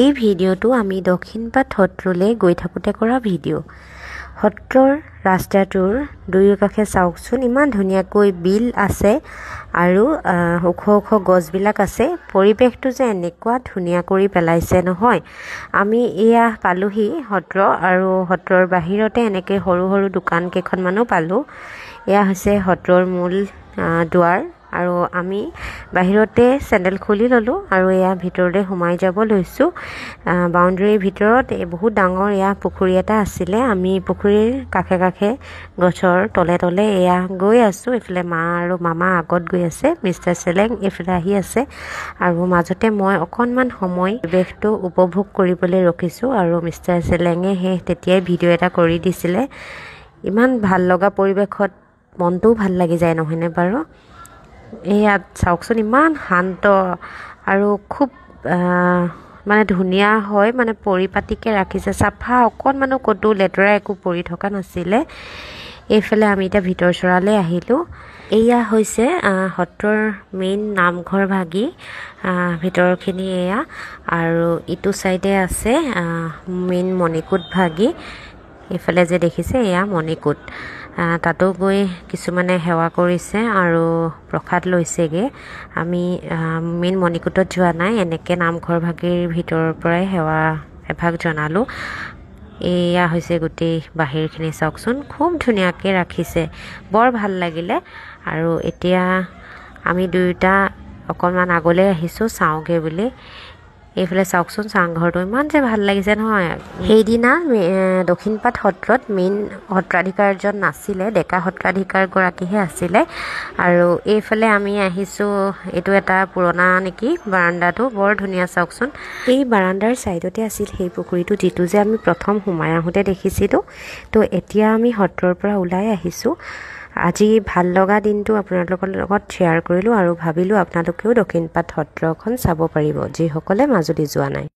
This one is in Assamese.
এই ভিডিঅ'টো আমি দক্ষিণপাট সত্ৰলৈ গৈ থাকোঁতে কৰা ভিডিঅ'। সত্ৰৰ ৰাস্তাটোৰ দুয়োকাষে চাওকচোন, ইমান ধুনীয়াকৈ বিল আছে আৰু ওখ ওখ গছবিলাক আছে। পৰিৱেশটো যে এনেকুৱা ধুনীয়া কৰি পেলাইছে নহয়। আমি এয়া পালোহি সত্ৰ, আৰু সত্ৰৰ বাহিৰতে এনেকৈ সৰু সৰু দোকান কেইখনমানো পালোঁ। এয়া হৈছে সত্ৰৰ মূল দুৱাৰ, আৰু আমি বাহিৰতে চেণ্ডেল খুলি ল'লোঁ আৰু এয়া ভিতৰলৈ সোমাই যাব লৈছোঁ। বাউণ্ডেৰীৰ ভিতৰত বহুত ডাঙৰ এয়া পুখুৰী এটা আছিলে। আমি পুখুৰীৰ কাষে কাষে গছৰ তলে তলে এয়া গৈ আছোঁ। এইফালে মা আৰু মামা আগত গৈ আছে, মিষ্টাৰ চেলেং এইফালে আহি আছে, আৰু মাজতে মই অকণমান সময় পৰিৱেশটো উপভোগ কৰিবলৈ ৰখিছোঁ, আৰু মিষ্টাৰ চেলেঙে তেতিয়াই ভিডিঅ' এটা কৰি দিছিলে। ইমান ভাল লগা পৰিৱেশত মনটোও ভাল লাগি যায়, নহয়নে বাৰু? ইয়াত চাওকচোন, ইমান শান্ত আৰু খুব মানে ধুনীয়া হয়, মানে পৰিপাটিকৈ ৰাখিছে, চাফা, অকণমানো ক'তো লেতেৰা একো পৰি থকা নাছিলে। এইফালে আমি এতিয়া ভিতৰ চৰালৈ আহিলোঁ। এয়া হৈছে সত্ৰৰ মেইন নামঘৰ ভাগি, ভিতৰখিনি এয়া, আৰু ইটো চাইডে আছে মেইন মণিকূট ভাগি। এইফালে যে দেখিছে এয়া মণিকূট, তাতো গৈ কিছুমানে সেৱা কৰিছে আৰু প্ৰসাদ লৈছেগৈ। আমি মেইন মণিকূটত যোৱা নাই, এনেকৈ নামঘৰ ভাগিৰ ভিতৰৰ পৰাই সেৱা এভাগ জনালোঁ। এয়া হৈছে গোটেই বাহিৰখিনি, চাওকচোন খুব ধুনীয়াকৈ ৰাখিছে, বৰ ভাল লাগিলে। আৰু এতিয়া আমি দুয়োটা অকণমান আগলৈ আহিছোঁ চাওঁগৈ বুলি। এইফালে চাওকচোন, চাংঘৰটো ইমান যে ভাল লাগিছে নহয়। সেইদিনা দক্ষিণপাট সত্ৰত মেইন সত্ৰাধিকাৰজন নাছিলে, ডেকা সত্ৰাধিকাৰগৰাকীহে আছিলে। আৰু এইফালে আমি আহিছোঁ, এইটো এটা পুৰণা নেকি বাৰাণ্ডাটো, বৰ ধুনীয়া চাওকচোন। এই বাৰাণ্ডাৰ ছাইডতে আছিল সেই পুখুৰীটো, যিটো যে আমি প্ৰথম সোমাই আহোঁতে দেখিছিলোঁ। তো এতিয়া আমি সত্ৰৰ পৰা ওলাই আহিছোঁ। আজি ভাল লগা দিনটো আপোনালোকৰ লগত শ্বেয়াৰ কৰিলোঁ, আৰু ভাবিলোঁ আপোনালোকেও দক্ষিণপাট সত্ৰখন চাব পাৰিব, যিসকলে মাজুলী যোৱা নাই।